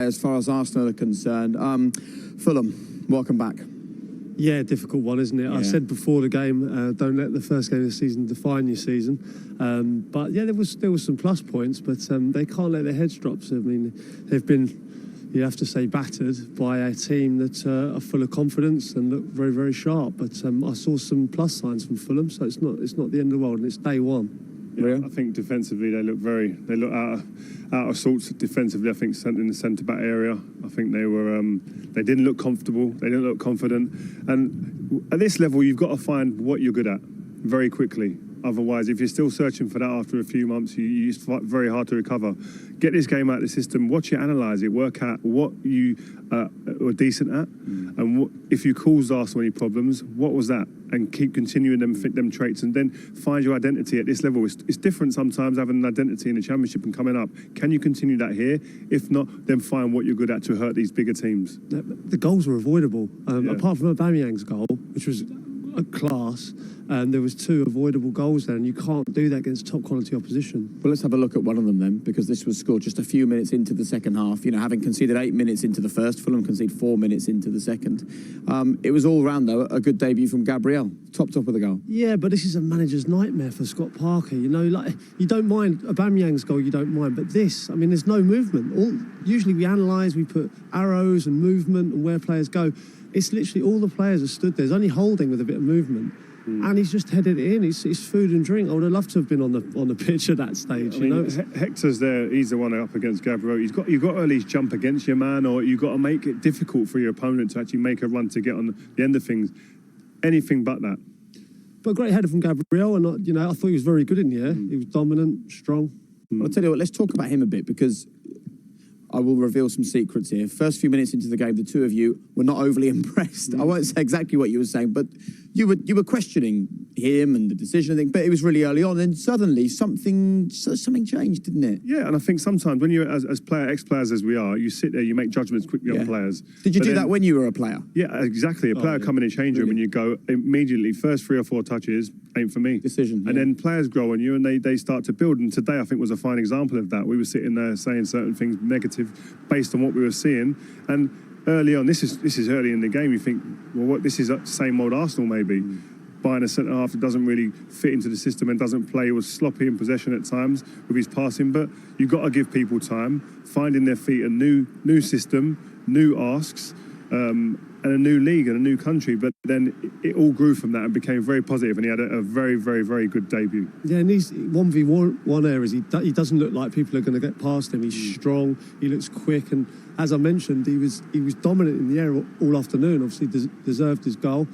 as far as Arsenal are concerned. Fulham, welcome back. Yeah, difficult one, isn't it? Yeah. I said before the game, don't let the first game of the season define your season. But yeah, there was some plus points, but they can't let their heads drop. So, I mean, they've been, you have to say, battered by a team that are full of confidence and look very, very sharp. But I saw some plus signs from Fulham, so it's not the end of the world, and it's day one. Yeah, I think defensively they look out of sorts defensively. I think in the centre back area, I think they didn't look comfortable. They didn't look confident. And at this level, you've got to find what you're good at very quickly. Otherwise, if you're still searching for that after a few months, it's very hard to recover. Get this game out of the system, watch it, analyse it, work out what you were decent at, and if you caused Arsenal any problems, what was that? And keep continuing them traits, and then find your identity at this level. It's different sometimes having an identity in the Championship and coming up. Can you continue that here? If not, then find what you're good at to hurt these bigger teams. The goals were avoidable, apart from Aubameyang's goal, which was a class. There was 2 avoidable goals there, and you can't do that against top quality opposition. Well, let's have a look at one of them then, because this was scored just a few minutes into the second half. You know, having conceded 8 minutes into the first, Fulham conceded 4 minutes into the second. It was all round though a good debut from Gabriel, top of the goal. Yeah, but this is a manager's nightmare for Scott Parker. You know, like, you don't mind Aubameyang's goal, you don't mind, but this, I mean, there's no movement. Usually we analyse, we put arrows and movement and where players go. It's literally all the players are stood there. There's only Holding with a bit of movement. And he's just headed it in. It's food and drink. I would have loved to have been on the pitch at that stage. You know, Hector's there. He's the one up against Gabriel. You've got to at least jump against your man, or you've got to make it difficult for your opponent to actually make a run to get on the end of things. Anything but that. But a great header from Gabriel, and I thought he was very good in the air. He was dominant, strong. Well, I'll tell you what. Let's talk about him a bit, because I will reveal some secrets here. First few minutes into the game, the two of you were not overly impressed. I won't say exactly what you were saying, but you were questioning him and the decision, I think. But it was really early on, and suddenly something changed, didn't it? Yeah, and I think sometimes when you're as ex-players as we are, you sit there, you make judgments quickly on players. Did you do that when you were a player? Yeah, exactly. A player coming in the change room and you go immediately, first 3 or 4 touches, ain't for me. Decision. And then players grow on you and they start to build. And today I think was a fine example of that. We were sitting there saying certain things negative based on what we were seeing. And early on, this is early in the game, you think, well, this is the same old Arsenal maybe. Buying a centre-half that doesn't really fit into the system and doesn't play, was sloppy in possession at times with his passing. But you've got to give people time, finding their feet, a new system, new asks, and a new league and a new country. But then it all grew from that and became very positive, and he had a very, very, very good debut. Yeah, and he's 1v1 areas. He doesn't look like people are going to get past him. He's strong, he looks quick, and as I mentioned, he was dominant in the air all afternoon. Obviously deserved his goal.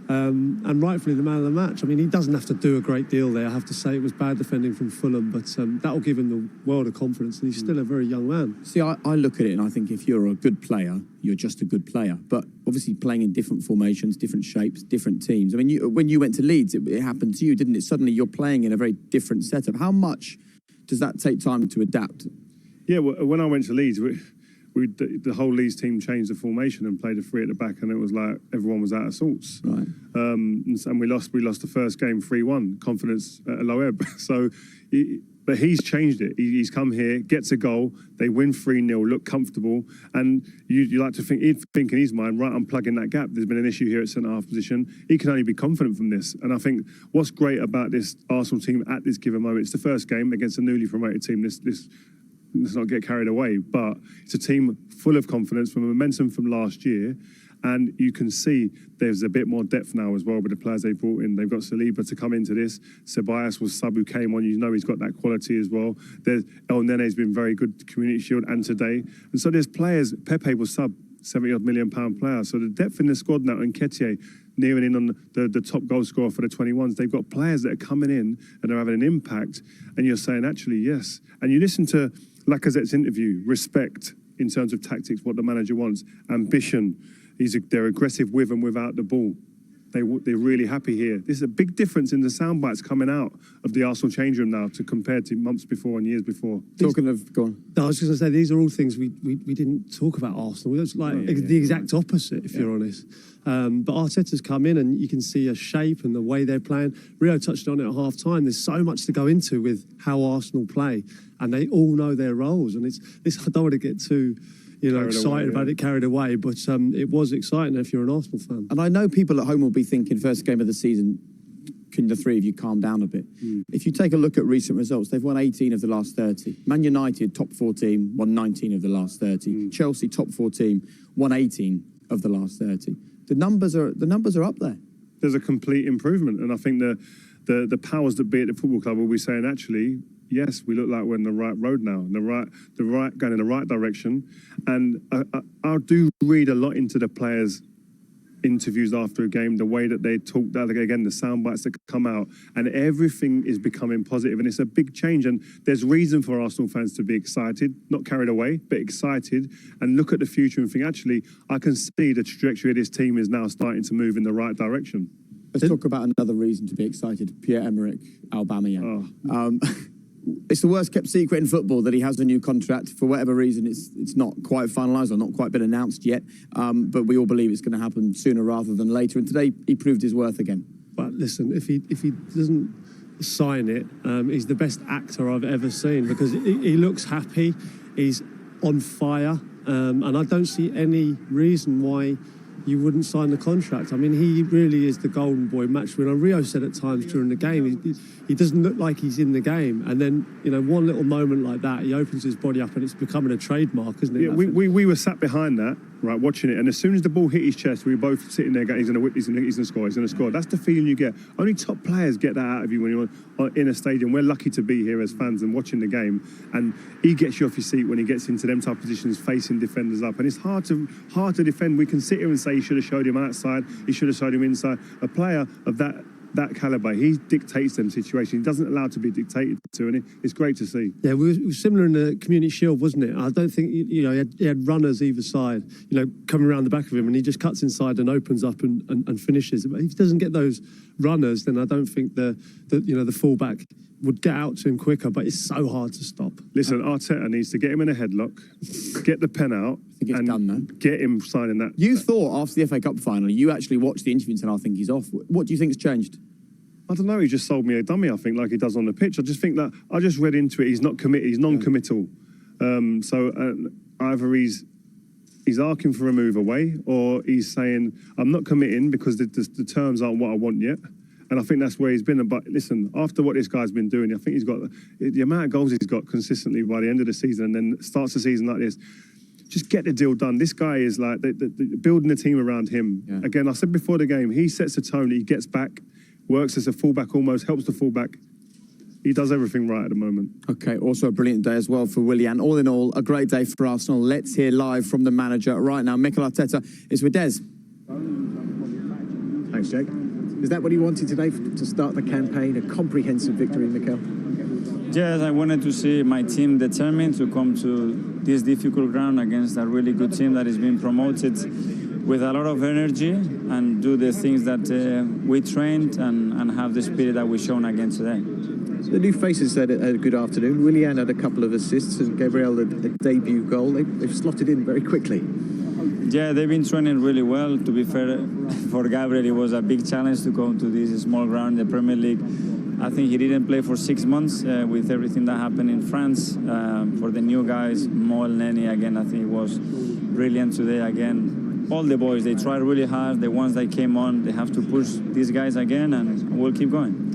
And rightfully the man of the match. I mean, he doesn't have to do a great deal there. I have to say it was bad defending from Fulham, but that will give him the world of confidence, and he's still a very young man. See, I look at it and I think if you're a good player, you're just a good player. But obviously playing in different formations, different shapes, different teams. I mean, when you went to Leeds, it happened to you, didn't it? Suddenly you're playing in a very different setup. How much does that take time to adapt? Yeah, well, when I went to Leeds, the whole Leeds team changed the formation and played a 3 at the back, and it was like everyone was out of sorts. Right. And we lost the first game 3-1, confidence at a low ebb. So, but he's changed it. He's come here, gets a goal, they win 3-0, look comfortable, and you like to think, he'd think in his mind, right, I'm plugging that gap. There's been an issue here at centre-half position. He can only be confident from this. And I think what's great about this Arsenal team at this given moment, it's the first game against a newly promoted team. Let's not get carried away, but it's a team full of confidence from momentum from last year, and you can see there's a bit more depth now as well with the players they brought in. They've got Saliba to come into this. Ceballos was sub who came on. You know he's got that quality as well. El Nene's been very good, Community Shield and today. And so there's players. Pepe was sub, £70-odd million player. So the depth in the squad now, and Nketiah nearing in on the top goal scorer for the 21s. They've got players that are coming in and are having an impact, and you're saying, actually, yes. And you listen to Lacazette's interview, respect in terms of tactics, what the manager wants, ambition. They're aggressive with and without the ball. They're really happy here. This is a big difference in the sound bites coming out of the Arsenal change room now to compared to months before and years before. Go on. No, I was just going to say, these are all things we didn't talk about Arsenal. It was like the exact opposite, if you're honest. But Arteta's come in and you can see a shape and the way they're playing. Rio touched on it at half-time. There's so much to go into with how Arsenal play, and they all know their roles. And I don't want to get too excited about it, carried away. But it was exciting if you're an Arsenal fan. And I know people at home will be thinking, first game of the season, can the three of you calm down a bit? If you take a look at recent results, they've won 18 of the last 30. Man United, top 4 team, won 19 of the last 30. Chelsea, top 4 team, won 18 of the last 30. The numbers are up there. There's a complete improvement, and I think the powers that be at the football club will be saying, actually, yes, we look like we're on the right road now, going in the right direction. And I do read a lot into the players' interviews after a game, the way that they talk, again, the sound bites that come out, and everything is becoming positive, and it's a big change. And there's reason for Arsenal fans to be excited, not carried away, but excited, and look at the future and think, actually, I can see the trajectory of this team is now starting to move in the right direction. Let's talk about another reason to be excited. Pierre-Emerick Aubameyang. It's the worst kept secret in football that he has a new contract. For whatever reason, it's not quite finalised or not quite been announced yet. But we all believe it's going to happen sooner rather than later. And today he proved his worth again. But listen, if he doesn't sign it, he's the best actor I've ever seen, because he looks happy. He's on fire, and I don't see any reason why you wouldn't sign the contract. I mean, he really is the golden boy match winner. Rio said at times during the game, he doesn't look like he's in the game. And then, one little moment like that, he opens his body up and it's becoming a trademark, isn't it? Yeah, we were sat behind that, right, watching it. And as soon as the ball hit his chest, we were both sitting there going, he's going to score. That's the feeling you get. Only top players get that out of you when you're in a stadium. We're lucky to be here as fans and watching the game. And he gets you off your seat when he gets into them type of positions, facing defenders up. And it's hard to defend. We can sit here and say he should have showed him outside, he should have showed him inside. A player of that calibre, he dictates them situations. He doesn't allow to be dictated to, and it's great to see. Yeah, it was similar in the Community Shield, wasn't it? I don't think, he had runners either side, coming around the back of him, and he just cuts inside and opens up and finishes. But if he doesn't get those runners, then I don't think the fullback would get out to him quicker, but it's so hard to stop. Listen, Arteta needs to get him in a headlock, get the pen out, and get him signing that. You thought after the FA Cup final, you actually watched the interview and said, I think he's off. What do you think's changed? I don't know, he just sold me a dummy, I think, like he does on the pitch. I just think that, I just read into it, he's not committed, he's non-committal. Either he's asking for a move away, or he's saying, I'm not committing because the terms aren't what I want yet. And I think that's where he's been. But listen, after what this guy's been doing, I think he's got the amount of goals he's got consistently by the end of the season, and then starts the season like this. Just get the deal done. This guy is like building the team around him. Yeah. Again, I said before the game, he sets the tone. He gets back, works as a fullback almost, helps the fullback. He does everything right at the moment. Okay, also a brilliant day as well for Willian. All in all, a great day for Arsenal. Let's hear live from the manager right now. Mikel Arteta is with Des. Thanks, Jake. Is that what you wanted today to start the campaign? A comprehensive victory, Mikel? Yes, I wanted to see my team determined to come to this difficult ground against a really good team that is being promoted with a lot of energy and do the things that we trained and have the spirit that we've shown again today. The new faces had a good afternoon. Willian had a couple of assists and Gabriel a debut goal. They've slotted in very quickly. Yeah, they've been training really well. To be fair, for Gabriel, it was a big challenge to come to this small ground in the Premier League. I think he didn't play for 6 months with everything that happened in France. For the new guys, Mo and Lenny, again, I think it was brilliant today again. All the boys, they tried really hard. The ones that came on, they have to push these guys again, and we'll keep going.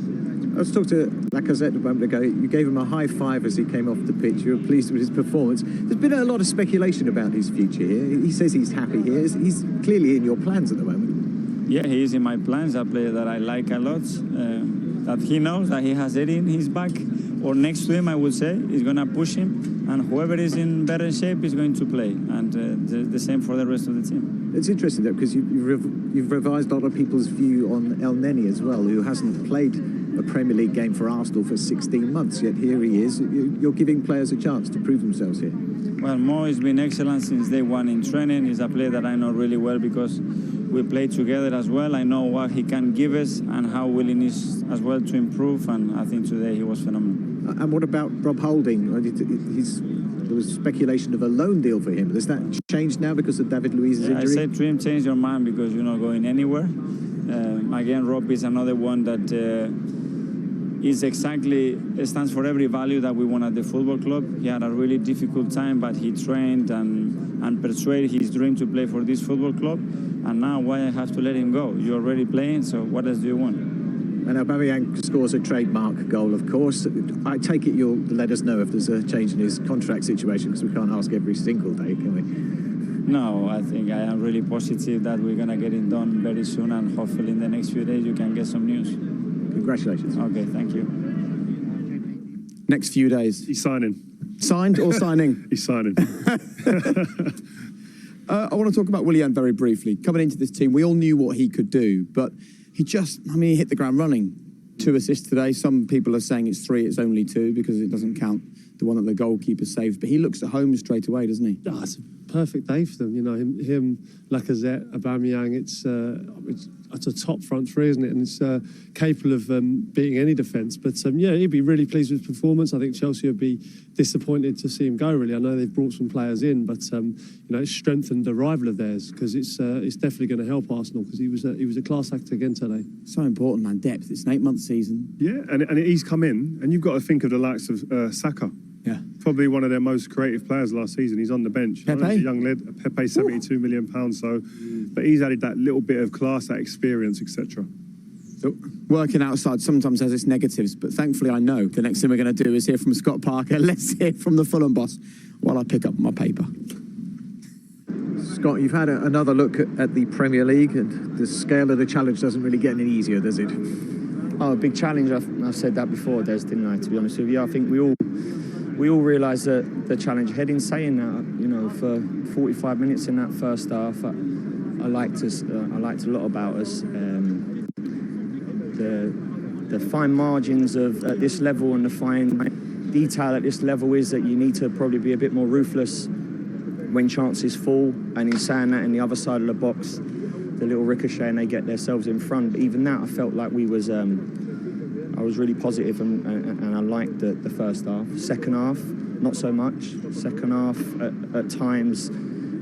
I was talking to Lacazette a moment ago. You gave him a high five as he came off the pitch. You were pleased with his performance. There's been a lot of speculation about his future here. He says he's happy here. He's clearly in your plans at the moment. Yeah, he is in my plans. A player that I like a lot. That he knows that he has it in his back or next to him, I would say. He's going to push him, and whoever is in better shape is going to play. And the same for the rest of the team. It's interesting, though, because you've revised a lot of people's view on El Neni as well, who hasn't played a Premier League game for Arsenal for 16 months, yet here he is. You're giving players a chance to prove themselves here. Well, Mo has been excellent since day one in training. He's a player that I know really well because we play together as well. I know what he can give us and how willing he is as well to improve, and I think today he was phenomenal. And what about Rob Holding? There was speculation of a loan deal for him. Has that changed now because of David Luiz's injury? I said to him, change your mind because you're not going anywhere. Again, Rob is another one that it stands for every value that we want at the football club. He had a really difficult time, but he trained and persuaded his dream to play for this football club. And now why I have to let him go? You're already playing, so what else do you want? And Aubameyang scores a trademark goal, of course. I take it you'll let us know if there's a change in his contract situation, because we can't ask every single day, can we? No, I think I am really positive that we're going to get it done very soon, and hopefully in the next few days you can get some news. Congratulations. Okay, thank you. Next few days. He's signing. Signed or signing? He's signing. I want to talk about Willian very briefly. Coming into this team, we all knew what he could do, but he hit the ground running. 2 assists today. Some people are saying it's 3, it's only 2 because it doesn't count the one that the goalkeeper saved. But he looks at home straight away, doesn't he? Oh, it's a perfect day for them. You know, him Lacazette, Aubameyang. It's a top front three, isn't it? And it's capable of beating any defence. But yeah, he'd be really pleased with his performance. I think Chelsea would be disappointed to see him go. Really, I know they've brought some players in, but you know, it's strengthened a rival of theirs, because it's definitely going to help Arsenal, because he was a class actor again today. So important, man. Depth. It's an 8-month season. Yeah, and he's come in, and you've got to think of the likes of Saka. Yeah. Probably one of their most creative players last season. He's on the bench. Pepe? He's a young lad. Pepe, £72 million. So, but he's added that little bit of class, that experience, etc. So working outside sometimes has its negatives, but thankfully I know the next thing we're going to do is hear from Scott Parker. Let's hear from the Fulham boss while I pick up my paper. Scott, you've had another look at the Premier League, and the scale of the challenge doesn't really get any easier, does it? Oh, a big challenge. I've said that before, Des, didn't I? To be honest with you, I think we all realise that the challenge ahead. In saying that, you know, for 45 minutes in that first half, I liked a lot about us. The fine margins at this level, and the fine detail at this level is that you need to probably be a bit more ruthless when chances fall. And in saying that, in the other side of the box, the little ricochet and they get themselves in front. But even that, I felt like I was really positive, and I liked the first half. Second half, not so much. Second half, at times,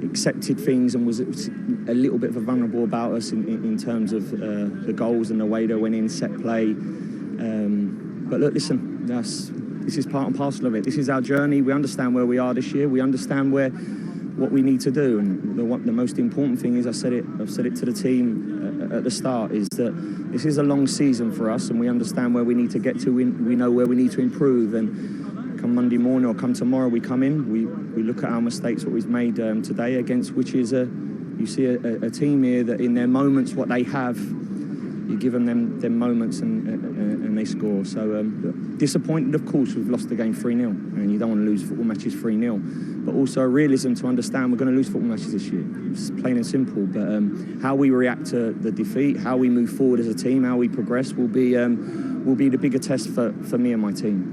accepted things and was a little bit vulnerable about us in terms of the goals and the way they went in, set play. But look, listen, this is part and parcel of it. This is our journey. We understand where we are this year. We understand what we need to do, and the most important thing is, I've said it to the team at the start, is that this is a long season for us, and we understand where we need to get to. We know where we need to improve, and come Monday morning or come tomorrow, we come in, we look at our mistakes, what we've made today, against which is you see a team here that in their moments, what they have, you give them moments and they score. So disappointed, of course, we've lost the game 3-0, and you don't want to lose football matches 3-0. But also a realism to understand we're going to lose football matches this year. It's plain and simple. But how we react to the defeat, how we move forward as a team, how we progress will be the bigger test for me and my team.